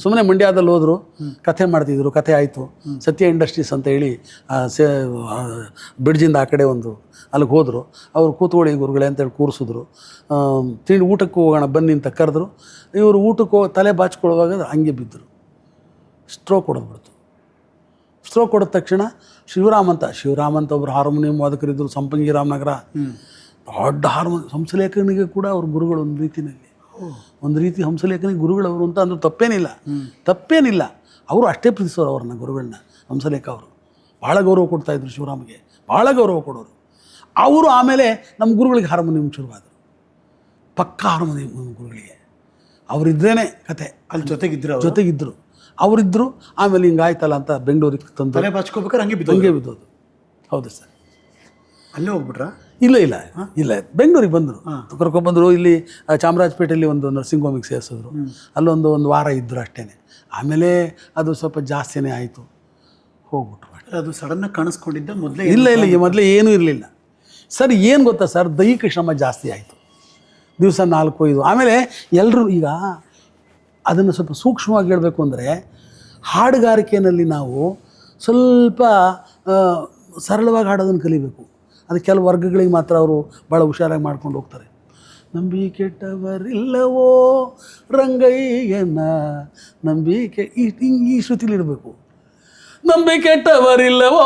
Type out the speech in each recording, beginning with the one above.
ಸುಮ್ಮನೆ ಮಂಡ್ಯದಲ್ಲಿ ಹೋದರು, ಕಥೆ ಮಾಡ್ತಿದ್ರು, ಕಥೆ ಆಯಿತು. ಸತ್ಯ ಇಂಡಸ್ಟ್ರೀಸ್ ಅಂತ ಹೇಳಿ ಬ್ರಿಡ್ಜಿಂದ ಆ ಕಡೆ ಒಂದು ಅಲ್ಲಿಗೆ ಹೋದರು. ಅವರು ಕೂತ್ಕೊಳ್ಳಿ ಗುರುಗಳೇ ಅಂತೇಳಿ ಕೂರಿಸಿದ್ರು. ಊಟಕ್ಕೆ ಹೋಗೋಣ ಬನ್ನಿ ಅಂತ ಕರೆದ್ರು. ಇವರು ಊಟಕ್ಕೆ ತಲೆ ಬಾಚ್ಕೊಳ್ಳುವಾಗ ಹಂಗೆ ಬಿದ್ದರು, ಸ್ಟ್ರೋಕ್ ಹೊಡೆದ್ಬಿಡ್ತು. ಸ್ಟ್ರೋಕ್ ಹೊಡೆದ ತಕ್ಷಣ ಶಿವರಾಮ್ ಅಂತ ಒಬ್ಬರು ಹಾರ್ಮೋನಿಯಂ ವಾದಕರಿದ್ದರು, ಸಂಪಂಗಿ ರಾಮನಗರ, ದೊಡ್ಡ ಹಾರ್ಮೋನಿಯಂ ಹಂಸಲೇಖನಿಗೆ ಕೂಡ ಅವ್ರ ಗುರುಗಳು ಒಂದು ರೀತಿ ಹಂಸಲೇಖನಿಗೆ ಗುರುಗಳವರು ಅಂತ ಅಂದರೂ ತಪ್ಪೇನಿಲ್ಲ. ಅವರು ಅಷ್ಟೇ ಪ್ರೀತಿಸೋರು ಅವ್ರನ್ನ, ಗುರುಗಳನ್ನ. ಹಂಸಲೇಖ ಅವರು ಭಾಳ ಗೌರವ ಕೊಡ್ತಾಯಿದ್ರು ಶಿವರಾಮ್ಗೆ, ಭಾಳ ಗೌರವ ಕೊಡೋರು. ಅವರು ಆಮೇಲೆ ನಮ್ಮ ಗುರುಗಳಿಗೆ ಹಾರ್ಮೋನಿಯಂ ಶುರುವಾದರು, ಪಕ್ಕ ಹಾರ್ಮೋನಿಯಂ ಗುರುಗಳಿಗೆ. ಅವರಿದ್ರೇ ಕತೆ, ಅಲ್ಲಿ ಜೊತೆಗಿದ್ದರು ಅವರಿದ್ದರು. ಆಮೇಲೆ ಹಿಂಗಾಯ್ತಲ್ಲ ಅಂತ ಬೆಂಗಳೂರಿಗೆ ತಂದು ತಲೆ ಬಾಚ್ಕೋಬೇಕಾದ್ರೆ ಹಂಗೆ ಬಿದ್ದೋದು. ಹೌದು ಸರ್. ಅಲ್ಲೇ ಹೋಗ್ಬಿಟ್ರಾ? ಇಲ್ಲ ಬೆಂಗಳೂರಿಗೆ ಬಂದರು, ಕರ್ಕೊಂಡ್ಬಂದರು. ಇಲ್ಲಿ ಚಾಮರಾಜಪೇಟೆಯಲ್ಲಿ ಒಂದು ನರ್ಸಿಂಗ್ ಹೋಮಿಗೆ ಸೇರಿಸಿದ್ರು. ಅಲ್ಲೊಂದು ವಾರ ಇದ್ದರು ಅಷ್ಟೇ. ಆಮೇಲೆ ಅದು ಸ್ವಲ್ಪ ಜಾಸ್ತಿನೇ ಆಯಿತು, ಹೋಗ್ಬಿಟ್ರು. ಅದು ಸಡನ್ನಾಗಿ ಕಾಣಿಸ್ಕೊಂಡಿದ್ದ ಮೊದಲೇ? ಇಲ್ಲ ಮೊದಲೇ ಏನೂ ಇರಲಿಲ್ಲ ಸರ್. ಏನು ಗೊತ್ತಾ ಸರ್, ದೈಹಿಕ ಶ್ರಮ ಜಾಸ್ತಿ ಆಯಿತು, ದಿವಸ 4-5. ಆಮೇಲೆ ಎಲ್ಲರೂ ಈಗ ಅದನ್ನು ಸ್ವಲ್ಪ ಸೂಕ್ಷ್ಮವಾಗಿ ಹೇಳಬೇಕು ಅಂದರೆ, ಹಾಡುಗಾರಿಕೆಯಲ್ಲಿ ನಾವು ಸ್ವಲ್ಪ ಸರಳವಾಗಿ ಹಾಡೋದನ್ನು ಕಲಿಬೇಕು. ಅದು ಕೆಲವು ವರ್ಗಗಳಿಗೆ ಮಾತ್ರ ಅವರು ಭಾಳ ಹುಷಾರಾಗಿ ಮಾಡ್ಕೊಂಡು ಹೋಗ್ತಾರೆ. ನಂಬಿ ಕೆಟ್ಟವರಿಲ್ಲವೋ ರಂಗಯ್ಯನ ನಂಬಿಕೆ, ಈ ಶ್ರುತಿಲಿರಬೇಕು. ನಂಬಿ ಕೆಟ್ಟವರಿಲ್ಲವೋ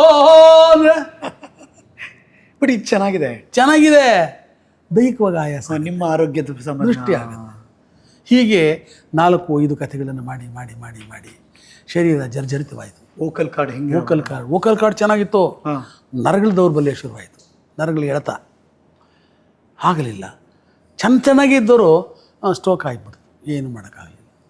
ಬಟ್ ಇದು ಚೆನ್ನಾಗಿದೆ. ದೈಹಿಕವಾಗಿ ಆಯಾಸ, ನಿಮ್ಮ ಆರೋಗ್ಯದ ದೃಷ್ಟಿ ಆಗುತ್ತೆ. ಹೀಗೆ 4-5 ಕಥೆಗಳನ್ನು ಮಾಡಿ ಶರೀರ ಜರ್ಜರಿತವಾಯಿತು. ವೋಕಲ್ ಕಾರ್ಡ್ ಚೆನ್ನಾಗಿತ್ತು, ನರಗಳ ದೌರ್ಬಲ್ಯ ಶುರುವಾಯಿತು, ನರಗಳು ಎಳೆತ ಆಗಲಿಲ್ಲ. ಚೆನ್ನಾಗಿದ್ದವರು ಸ್ಟ್ರೋಕ್ ಆಗಿಬಿಡ್ತು, ಏನು ಮಾಡೋಕ್ಕಾಗಲಿಲ್ಲ.